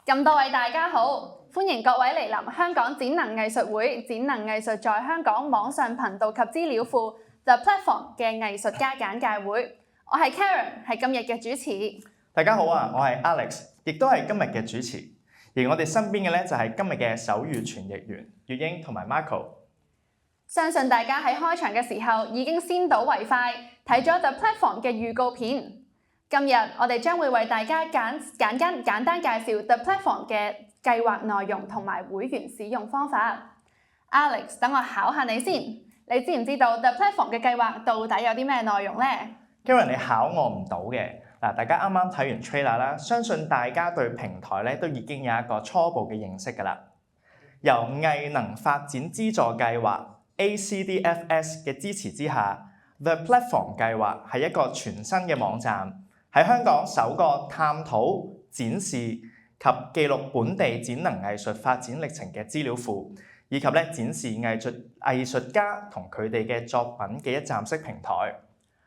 咁多位大家好，歡迎各位嚟臨香港展能藝術會展能藝術在香港網上頻道及資料庫 The Platform 嘅藝術家簡介會。我係 Karen，係今日嘅主持。大家好啊，我係 Alex， 亦都係今日嘅主持。而我哋身邊嘅咧就係今日嘅手語傳譯員月英同埋 Marco。相信大家喺開場嘅時候已經先睹為快，睇咗 The Platform 嘅預告片。今日我哋將會為大家簡單介紹 The Platform 嘅計劃內容同埋會員使用方法。Alex， 等我考下你先，你知唔知道 The Platform 嘅計劃到底有啲咩內容呢？ Karen， 你考我唔到嘅嗱，大家啱啱睇完 trailer 啦，相信大家對平台咧都已經有一個初步嘅認識㗎啦。由藝能發展資助計劃 ACDFS 嘅支持之下 ，The Platform 計劃係一個全新嘅網站。喺香港首個探討、展示及記錄本地展能藝術發展歷程嘅資料庫，以及展示藝術家同佢哋嘅作品嘅一站式平台。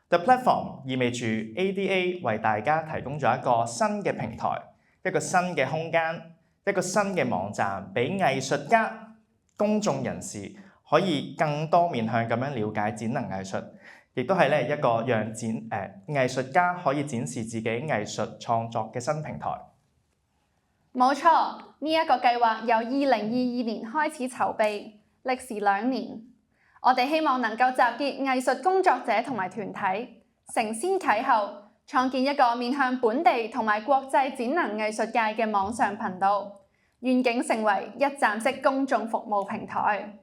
The Platform 意味住 ADA 為大家提供咗一個新嘅平台、一個新嘅空間、一個新嘅網站，俾藝術家、公眾人士可以更多面向咁樣了解展能藝術。亦都係一個讓藝術家可以展示自己藝術創作嘅新平台。冇錯，呢一個計劃由2022年開始籌備，歷時2年。我哋希望能夠集結藝術工作者同埋團體，承先啟後，創建一個面向本地同埋國際展能藝術界嘅網上頻道，願景成為一站式公眾服務平台。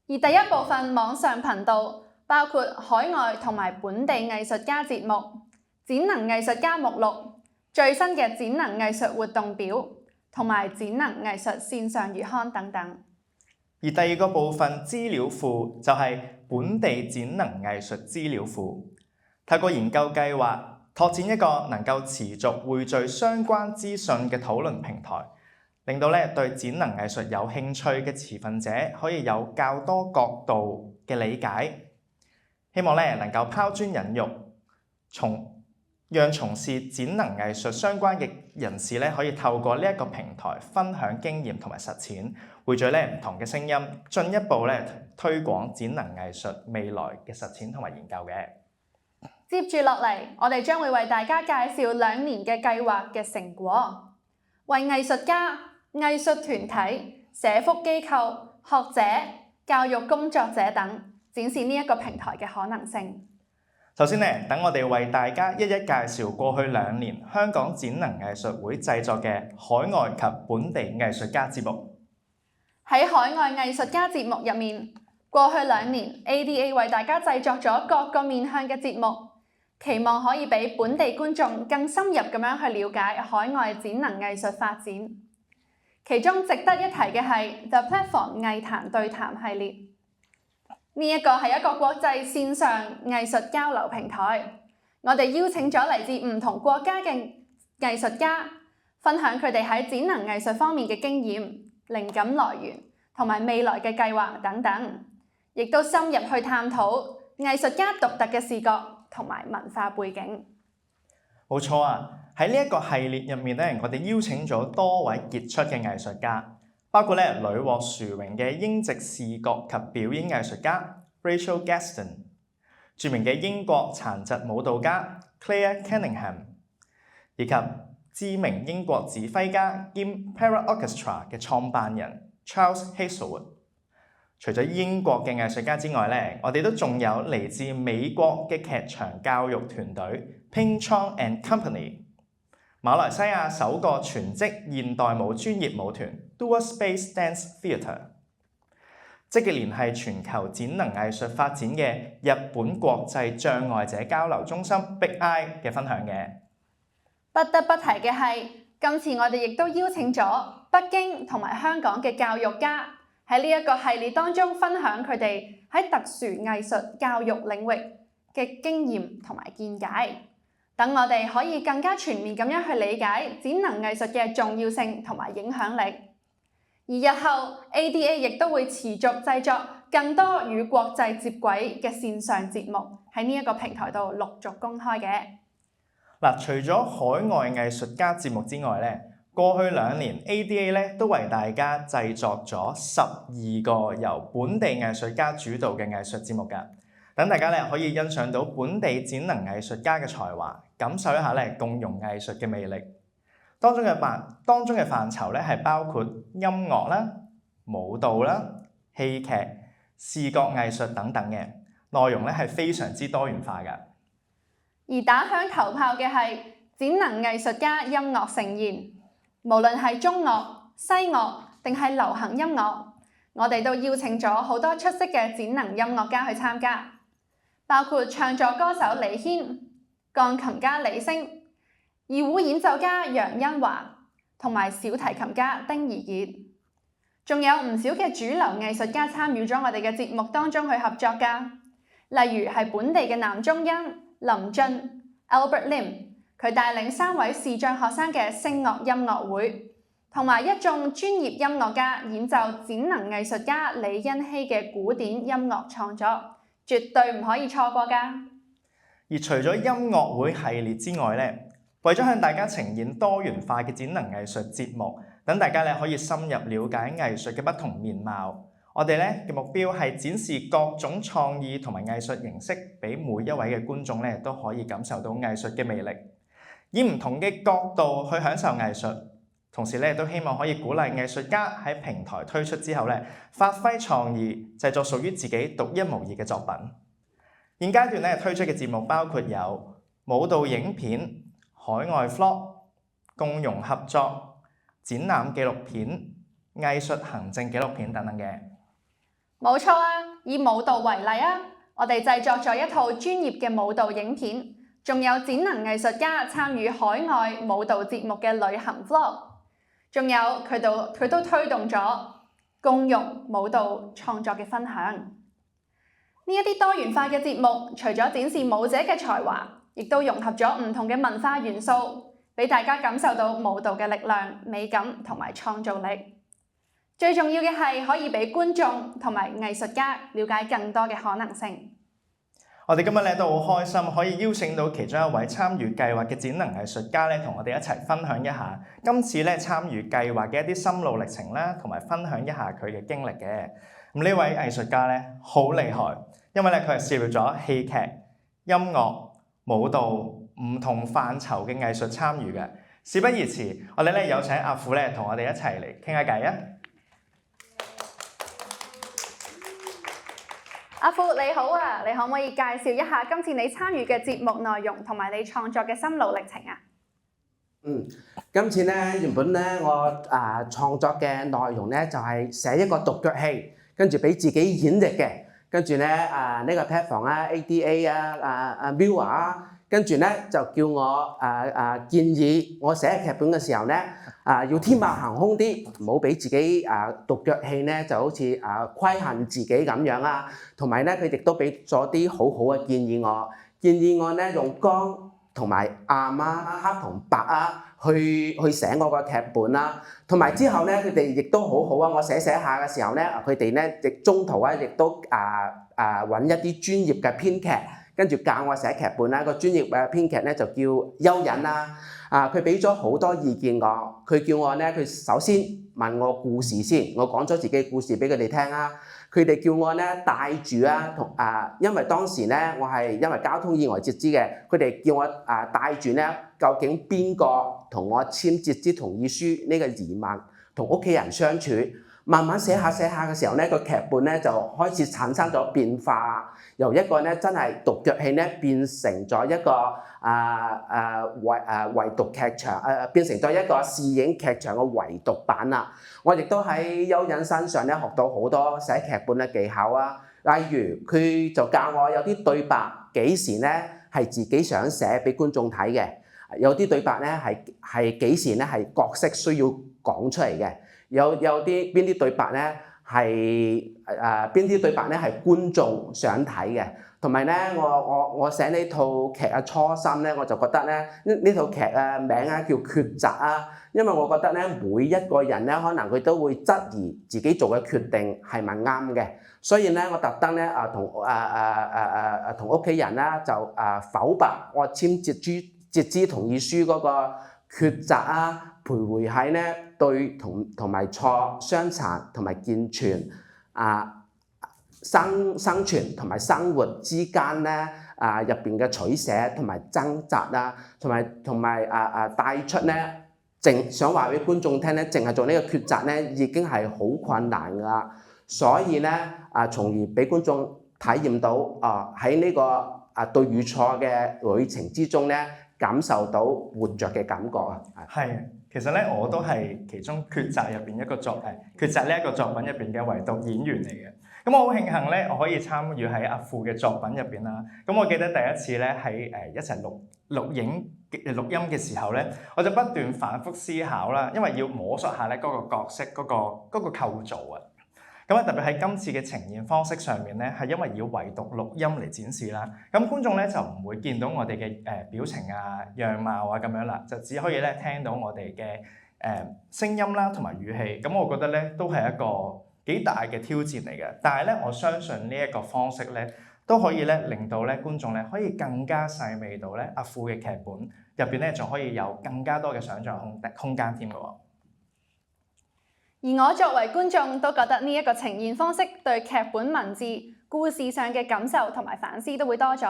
而第一部分網上頻道包括海外同埋本地藝術家節目、展能藝術家目錄、最新嘅展能藝術活動表同埋展能藝術線上月刊等等。而第二個部分資料庫就係本地展能藝術資料庫，透過研究計劃拓展一個能夠持續匯聚相關資訊嘅討論平台，令到對展能藝術有興趣嘅持份者可以有較多角度嘅理解。希望能夠拋磚引玉，讓從事展能藝術相關嘅人士可以透過呢一個平台分享經驗同埋實踐，匯聚唔同嘅聲音，進一步推廣展能藝術未來嘅實踐同埋研究嘅。接住落嚟，我哋將會為大家介紹2年嘅計劃嘅成果，為藝術家、藝術團體、社福機構、學者、教育工作者等展示呢一個平台嘅可能性。首先等我哋為大家一一介紹過去2年香港展能藝術會製作嘅海外及本地藝術家節目。喺海外藝術家節目入面，過去2年 ADA 為大家製作咗各個面向嘅節目，期望可以俾本地觀眾更深入咁樣去了解海外展能藝術發展。其中值得一提嘅係 The Platform 藝壇對談系列。呢一個係一個國際線上藝術交流平台，我哋邀請咗嚟自唔同國家嘅藝術家，分享佢哋喺展能藝術方面嘅經驗、靈感來源同埋未來嘅計劃等等，亦都深入去探討藝術家獨特嘅視覺同埋文化背景。冇錯啊！喺呢一個系列入面我哋邀請咗多位傑出嘅藝術家。包括屢獲殊榮嘅英籍視覺及表演藝術家 Rachel Gaston， 著名嘅英國殘疾舞蹈家 Claire Cunningham， 以及知名英國指揮家兼 Para Orchestra 嘅創辦人 Charles Hazelwood。除咗英國嘅藝術家之外咧，我哋都仲有嚟自美國嘅劇場教育團隊 Ping Chong and Company， 馬來西亞首個全職現代舞專業舞團 Dual Space Dance Theatre， 積極聯繫全球展能藝術發展嘅日本國際障礙者交流中心 Big I 嘅分享嘅。不得不提嘅係，今次我哋亦都邀請咗北京同埋香港嘅教育家喺呢一個系列當中分享佢哋喺特殊藝術教育領域嘅經驗同埋見解，等我哋可以更加全面咁樣去理解展能藝術嘅重要性同埋影響力。而日後 ADA 亦都會持續製作更多與國際接軌嘅線上節目喺呢一個平台度陸續公開嘅。嗱，除咗海外藝術家節目之外咧，過去2年 ADA 咧都為大家製作咗12個由本地藝術家主導嘅藝術節目㗎，等大家咧可以欣賞到本地展能藝術家嘅才華，感受一下咧共融藝術嘅魅力。當中嘅範疇咧係包括音樂啦、舞蹈啦、戲劇、視覺藝術等等嘅內容咧係非常之多元化㗎。而打響頭炮嘅係展能藝術家音樂盛宴，無論係中樂、西樂定係流行音樂，我哋都邀請咗好多出色嘅展能音樂家去參加，包括唱作歌手李軒、鋼琴家李星、二胡演奏家楊恩華同埋小提琴家丁怡傑，仲有唔少嘅主流藝術家參與咗我哋嘅節目當中去合作㗎，例如係本地嘅南中恩、林俊、Albert Lim， 佢帶領3位視障學生嘅聲樂音樂會，同埋一眾專業音樂家演奏展能藝術家李恩熙嘅古典音樂創作，絕對唔可以錯過㗎。而除咗音樂會系列之外咧，為咗向大家呈現多元化嘅展能藝術節目，等大家咧可以深入了解藝術嘅不同面貌。我哋咧嘅目標係展示各種創意同埋藝術形式，俾每一位嘅觀眾咧都可以感受到藝術嘅魅力，以唔同嘅角度去享受藝術。同時咧都希望可以鼓勵藝術家喺平台推出之後咧，發揮創意，製作屬於自己獨一無二嘅作品。現階段咧推出嘅節目包括有舞蹈影片、海外 vlog、共融合作、展覽紀錄片、藝術行政紀錄片等等嘅。冇錯啊！以舞蹈為例啊，我哋製作咗一套專業嘅舞蹈影片，仲有展能藝術家參與海外舞蹈節目嘅旅行 vlog， 仲有佢都推動咗共融舞蹈創作嘅分享。呢一啲多元化嘅節目，除咗展示舞者嘅才華，亦都融合咗唔同嘅文化元素，俾大家感受到舞蹈嘅力量、美感同埋創造力。最重要嘅係可以俾觀眾同埋藝術家了解更多嘅可能性。我哋今日咧都好開心，可以邀請到其中一位參與計劃嘅展能藝術家咧，同我哋一齊分享一下今次咧參與計劃嘅一啲心路歷程啦，同埋分享一下佢嘅經歷嘅。咁呢位藝術家咧好厲害，因為咧佢係涉獵咗戲劇、音樂、舞蹈唔同範疇嘅藝術參與嘅。事不宜遲，我哋咧有請阿富咧同我哋一齊嚟傾下偈啊！阿富你好啊，你可唔可以介紹一下今次你參與嘅節目內容同埋你創作嘅心路歷程啊？今次咧原本咧我創作嘅內容咧就係寫一個獨腳戲，跟住俾自己演繹嘅，跟住咧呢個 platform 啊 ADA 啊Mirror 啊，跟住咧就叫我建議我寫劇本嘅時候咧要天馬行空啲，唔好俾自己獨腳戲咧就好似規限自己咁樣啊。同埋咧佢亦都俾咗啲好好嘅建議我咧用光同埋暗啊、黑同白啊去寫我個劇本啦。同埋之後咧佢哋亦都好好啊，我寫下嘅時候咧佢哋咧亦中途亦都揾一啲專業嘅編劇，跟住教我寫劇本啦。個專業嘅編劇咧就叫邱隱啦。佢俾咗好多意見我，佢叫我咧佢首先問我故事先，我講咗自己故事俾佢哋聽啊。佢哋叫我咧帶住因為當時咧我係因為交通意外截肢嘅，佢哋叫我帶住咧究竟邊個同我簽截肢同意書呢個疑問，同屋企人相處，慢慢寫下嘅時候咧，個劇本咧就開始產生咗變化，由一個咧真係獨腳戲咧變成咗一個圍讀劇場，變成咗一個視影劇場嘅圍讀版啦。我亦都喺蚯蚓身上咧學到好多寫劇本嘅技巧啊，例如佢就教我有啲對白幾時咧係自己想寫俾觀眾睇嘅，有啲對白咧係幾時咧係角色需要講出嚟嘅。有邊啲對白咧係邊啲對白咧係觀眾想睇嘅，同埋咧我寫呢套劇嘅初心咧，我就覺得咧呢套劇嘅名啊叫抉擇啊，因為我覺得咧每一個人咧可能佢都會質疑自己做嘅決定係咪啱嘅，所以咧我特登咧同屋企人啦就剖白我簽截肢同意書嗰個抉擇啊，徘徊喺咧對同埋錯、傷殘同埋健全生存同埋生活之間咧入邊嘅取捨同埋掙扎啊，同埋帶出咧想話俾觀眾聽咧，淨係做呢個抉擇咧已經係好困難㗎，所以咧從而俾觀眾體驗到喺呢個對與錯嘅旅程之中咧，感受到活着嘅感覺啊！係，其實咧我都係其中抉擇入邊一個抉擇呢一個作品入邊嘅唯獨演員嚟嘅。咁我好慶幸咧，我可以參與喺阿富嘅作品入邊啦。咁我記得第一次咧喺一齊錄音嘅時候咧，我就不斷反覆思考啦，因為要摸索下咧嗰個角色嗰個構造啊。咁啊，特別喺今次嘅呈現方式上面咧，係因為要唯獨錄音嚟展示啦。咁觀眾咧就唔會見到我哋嘅表情啊、樣貌啊咁樣啦，就只可以咧聽到我哋嘅聲音啦同埋語氣。咁我覺得咧都係一個幾大嘅挑戰嚟嘅。但係咧，我相信呢一個方式咧都可以咧令到咧觀眾咧可以更加細味到咧阿富嘅劇本入邊咧，仲可以有更加多嘅想像空間添嘅喎。而我作為觀眾都覺得呢一個呈現方式對劇本文字、故事上嘅感受同埋反思都會多咗。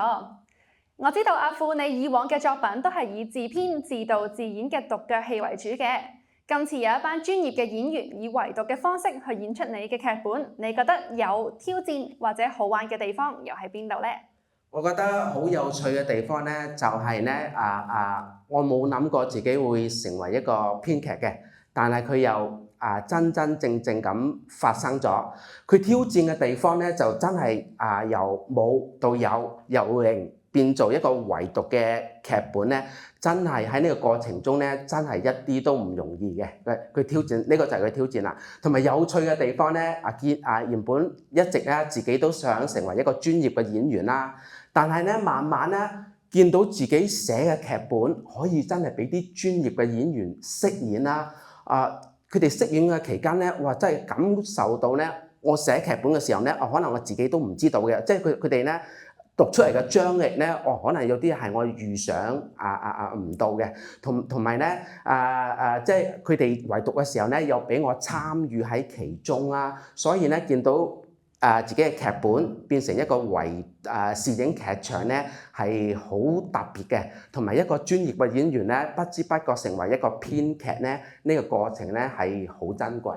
我知道阿富你以往嘅作品都係以自編、自導、自演嘅獨腳戲為主嘅，今次有一班專業嘅演員以唯獨嘅方式去演出你嘅劇本，你覺得有挑戰或者好玩嘅地方又喺邊度呢？我覺得好有趣嘅地方咧，就係咧我冇諗過自己會成為一個編劇嘅，但係佢又真真正正咁發生咗。佢挑戰嘅地方咧，就真係由冇到有，由零變做一個唯獨嘅劇本咧，真係喺呢個過程中咧，真係一啲都唔容易嘅。佢挑戰呢個就係佢挑戰啦。同埋有趣嘅地方咧，原本一直咧自己都想成為一個專業嘅演員啦，但係咧慢慢咧見到自己寫嘅劇本可以真係俾啲專業嘅演員飾演啦，佢哋飾演嘅期間咧，哇！真係感受到咧，我寫劇本嘅時候咧，可能我自己都唔知道嘅，即係佢哋咧讀出嚟嘅張力咧，可能有啲係我預想唔到嘅，同埋咧即係佢哋唯獨嘅時候咧，又俾我參與喺其中啊，所以咧見到自己嘅劇本變成一個視影劇場咧，係好特別嘅，同埋一個專業嘅演員咧，不知不覺成為一個編劇咧，呢個過程咧係好珍貴。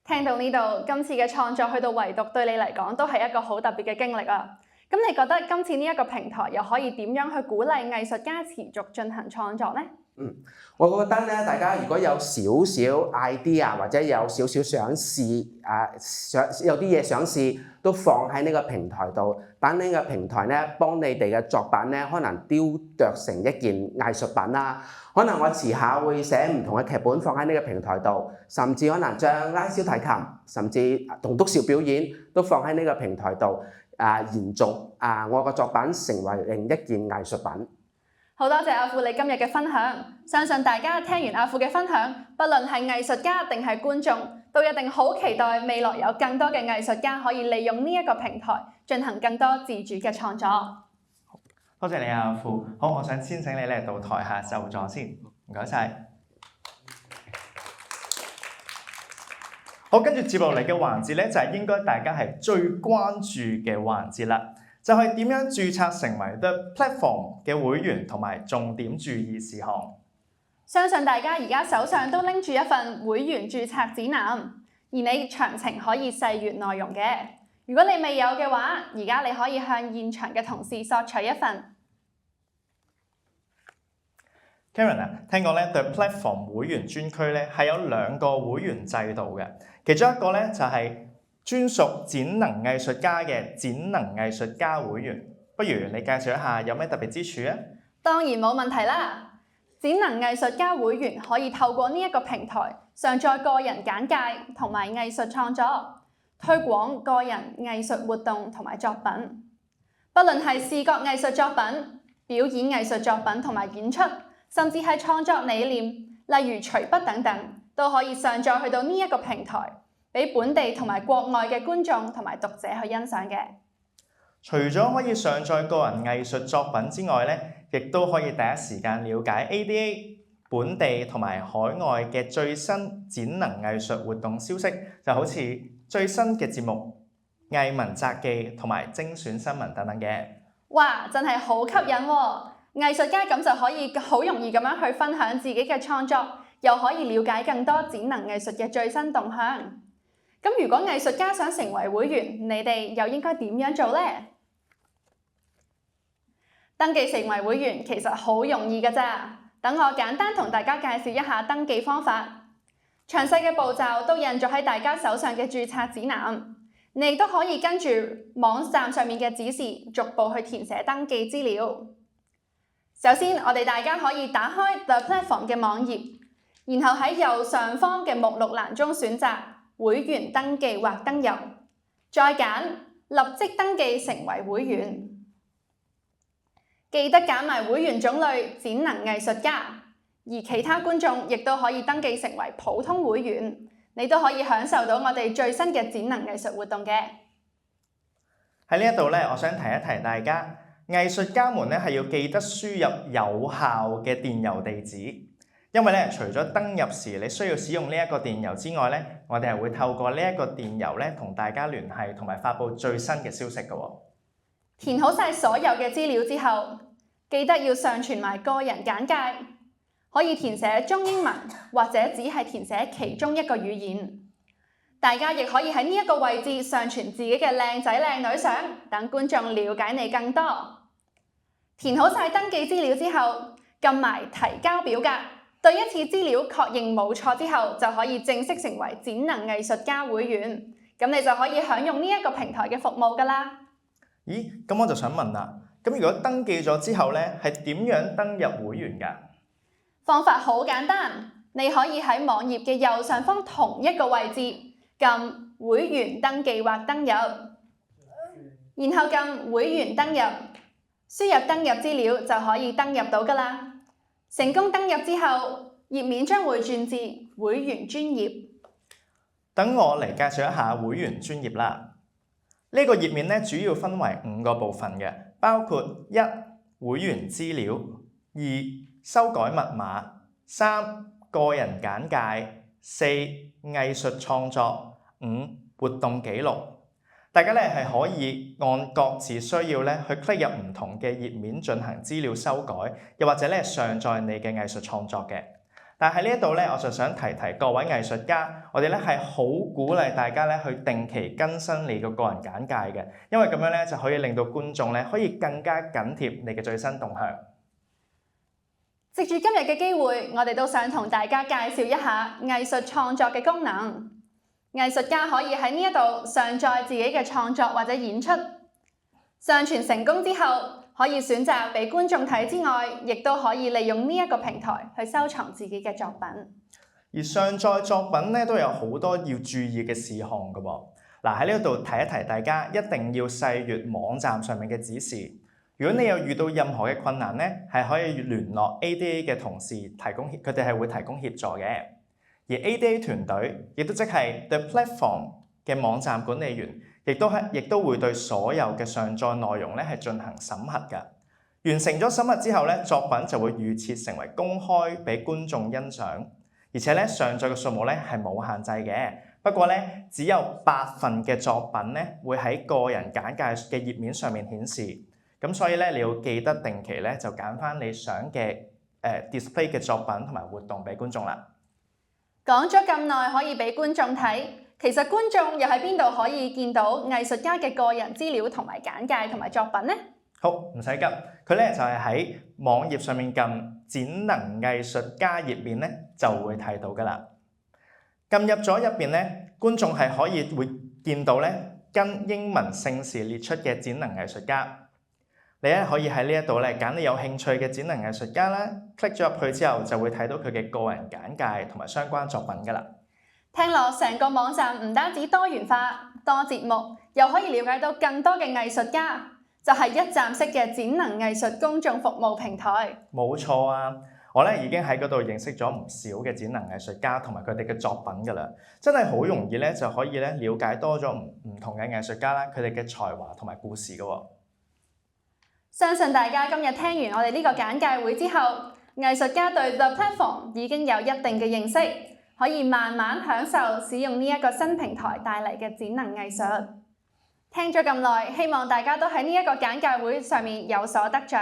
聽到呢度，今次嘅創作去到唯獨對你嚟講都係一個好特別嘅經歷啊！咁你覺得今次呢一個平台又可以點樣去鼓勵藝術家持續進行創作呢？我覺得咧，大家如果有少少 idea 或者有少少想試有啲嘢想試，都放喺呢個平台度，等呢個平台咧幫你哋嘅作品咧，可能雕琢成一件藝術品啦。可能我遲下會寫唔同嘅劇本放喺呢個平台度，甚至可能將拉小提琴，甚至棟篤笑表演都放喺呢個平台度，延續我個作品成為另一件藝術品。好多謝阿富你今日嘅分享，相信大家聽完阿富嘅分享，不論係藝術家定係觀眾，都一定好期待未來有更多嘅藝術家可以利用呢一個平台進行更多自主嘅創作。多謝你阿富，好，我想先請你咧到台下就座先，唔該晒。好，跟住接落嚟嘅環節咧，就係應該大家係最關注嘅環節啦。就係點樣註冊成為 The Platform 嘅會員同埋重點注意事項。相信大家而家手上都拎住一份會員註冊指南，而你詳情可以細閱內容嘅。如果你未有嘅話，而家你可以向現場嘅同事索取一份。Karen 啊，聽講咧對 Platform 會員專區咧係有2個會員制度嘅，其中一個咧就係專屬展能藝術家嘅展能藝術家會員，不如你介紹一下有咩特別之處啊？當然冇問題啦！展能藝術家會員可以透過呢一個平台上載個人簡介同埋藝術創作，推廣個人藝術活動同埋作品，不論係視覺藝術作品、表演藝術作品同埋演出，甚至係創作理念，例如隨筆等等，都可以上載去到呢一個平台，俾本地同埋國外嘅觀眾同埋讀者去欣賞嘅。除咗可以上載個人藝術作品之外咧，亦都可以第一時間了解 ADA 本地同埋海外嘅最新展能藝術活動消息，就好似最新嘅節目、藝文札記同埋精選新聞等等嘅。哇！真係好吸引喎！藝術家咁就可以好容易咁樣去分享自己嘅創作，又可以了解更多展能藝術嘅最新動向。咁如果藝術家想成為會員，你哋又應該點樣做呢？登記成為會員其實好容易㗎咋，等我簡單同大家介紹一下登記方法。詳細嘅步驟都印咗喺大家手上嘅註冊指南，你亦都可以跟住網站上面嘅指示，逐步去填寫登記資料。首先，我哋大家可以打開 The Platform 嘅網頁，然後喺右上方嘅目錄欄中選擇會員登記或登入，再揀立即登記成為會員。記得揀埋會員種類展能藝術家，而其他觀眾亦都可以登記成為普通會員，你都可以享受到我哋最新嘅展能藝術活動嘅。喺呢一度咧，我想提一提大家。藝術家們咧係要記得輸入有效嘅電郵地址，因為咧除咗登入時你需要使用呢一個電郵之外咧，我哋係會透過呢一個電郵咧同大家聯繫同埋發布最新嘅消息嘅喎。填好晒所有嘅資料之後，記得要上傳埋個人簡介，可以填寫中英文或者只係填寫其中一個語言。大家亦可以喺呢一個位置上傳自己嘅靚仔靚女相，等觀眾了解你更多。填好晒登記資料之後，撳埋提交表格，對一次資料確認冇錯之後，就可以正式成為展能藝術家會員。咁你就可以享用呢一個平台嘅服務㗎啦。咦？咁我就想問啦，咁如果登記咗之後咧，係點樣登入會員㗎？方法好簡單，你可以喺網頁嘅右上方同一個位置撳會員登記或登入，然後撳會員登入。輸入登入資料就可以登入到㗎啦。成功登入之後，頁面將會轉至會員專頁。等我嚟介紹一下會員專頁啦。呢個頁面咧主要分為5個部分嘅，包括1會員資料、2修改密碼、3個人簡介、4藝術創作、5活動記錄。大家咧係可以按各自需要咧去 click 入唔同嘅頁面進行資料修改，又或者咧上載你嘅藝術創作嘅。但係呢一度咧，我就想提提各位藝術家，我哋咧係好鼓勵大家咧去定期更新你個人簡介嘅，因為咁樣咧就可以令到觀眾咧可以更加緊貼你嘅最新動向。藉住今日嘅機會，我哋都想同大家介紹一下藝術創作嘅功能。藝術家可以喺呢一度上載自己嘅創作或者演出，上傳成功之後，可以選擇俾觀眾睇之外，亦都可以利用呢一個平台去收藏自己嘅作品。而上載作品咧都有好多要注意嘅事項㗎喎。嗱，喺呢一度提一提大家，一定要細閱網站上面嘅指示。如果你有遇到任何嘅困難咧，係可以聯絡 ADA 嘅同事佢哋係會提供協助嘅。而 ADA 團隊亦都即係 The Platform 嘅網站管理員，亦都會對所有嘅上載內容咧係進行審核㗎。完成咗審核之後咧，作品就會預設成為公開俾觀眾欣賞，而且咧上載嘅數目咧係冇限制嘅。不過咧，只有8份嘅作品咧會喺個人簡介嘅頁面上面顯示。咁所以咧，你要記得定期咧就揀翻你想嘅display 嘅作品同埋活動俾觀眾啦。講咗咁耐可以俾觀眾睇，其實觀眾又喺邊度可以見到藝術家嘅個人資料同埋簡介同埋作品呢？好，唔使急，佢咧就係喺網頁上面撳展能藝術家頁面咧就會睇到噶啦。撳入咗入邊咧，觀眾係可以會見到咧跟英文姓氏列出嘅展能藝術家。你咧可以喺呢一度咧揀你有興趣嘅展能藝術家啦 ，click 咗入去之後就會睇到佢嘅個人簡介同埋相關作品噶啦。聽落成個網站唔單止多元化、多節目，又可以了解到更多嘅藝術家，就係一站式嘅展能藝術公眾服務平台。冇錯啊！我咧已經喺嗰度認識咗唔少嘅展能藝術家同埋佢哋嘅作品噶啦，真係好容易咧就可以咧了解多咗唔同嘅藝術家啦，佢哋嘅才華同埋故事噶喎。相信大家今日聽完我哋呢個簡介會之後，藝術家對 The Platform 已經有一定嘅認識，可以慢慢享受使用呢一個新平台帶嚟嘅展能藝術。聽咗咁耐，希望大家都喺呢一個簡介會上面有所得着。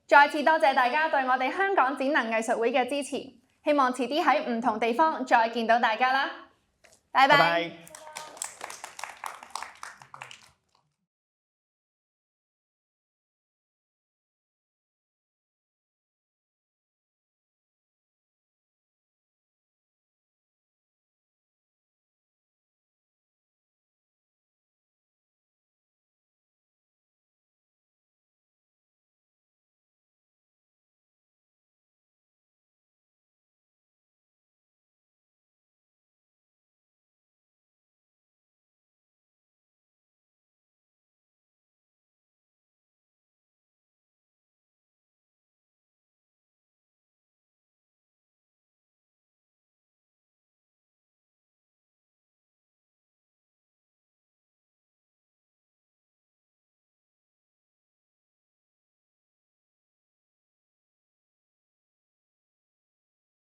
再次多謝大家對我哋香港展能藝術會嘅支持，希望遲啲喺唔同地方再見到大家啦，拜拜。